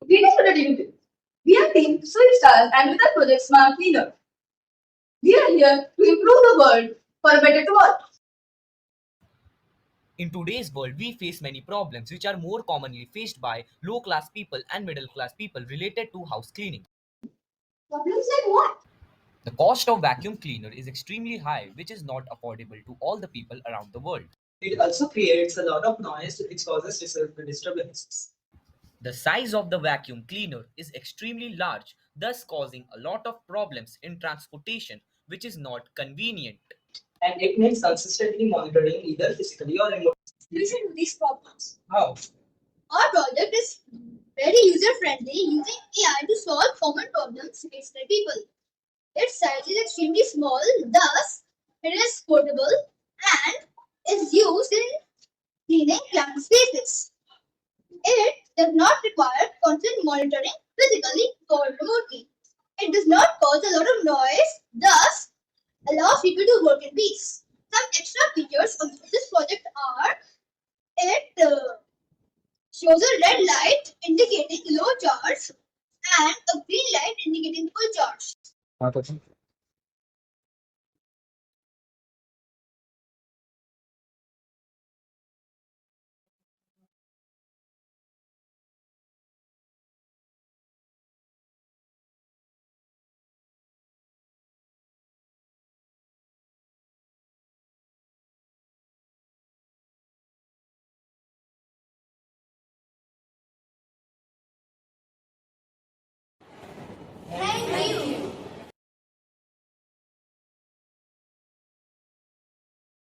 Greetings to the dignity. We are Team SYI Stars and with our project Smart Cleaner. We are here to improve the world for a better tomorrow. In today's world, we face many problems which are more commonly faced by low class people and middle class people related to house cleaning. Problems like what? The cost of vacuum cleaner is extremely high, which is not affordable to all the people around the world. It also creates a lot of noise which causes disturbances. The size of the vacuum cleaner is extremely large, thus causing a lot of problems in transportation, which is not convenient. And it needs consistently monitoring either physically or remotely. Solution to these problems. How? Our project is very user friendly using AI to solve common problems faced by people. Its size is extremely small, thus it is portable and is used in cleaning cluttered spaces. It does not require constant monitoring physically or remotely. It does not cause a lot of noise, thus allows people to work in peace. Some extra features of this project are it shows a red light indicating low charge and a green light indicating full charge.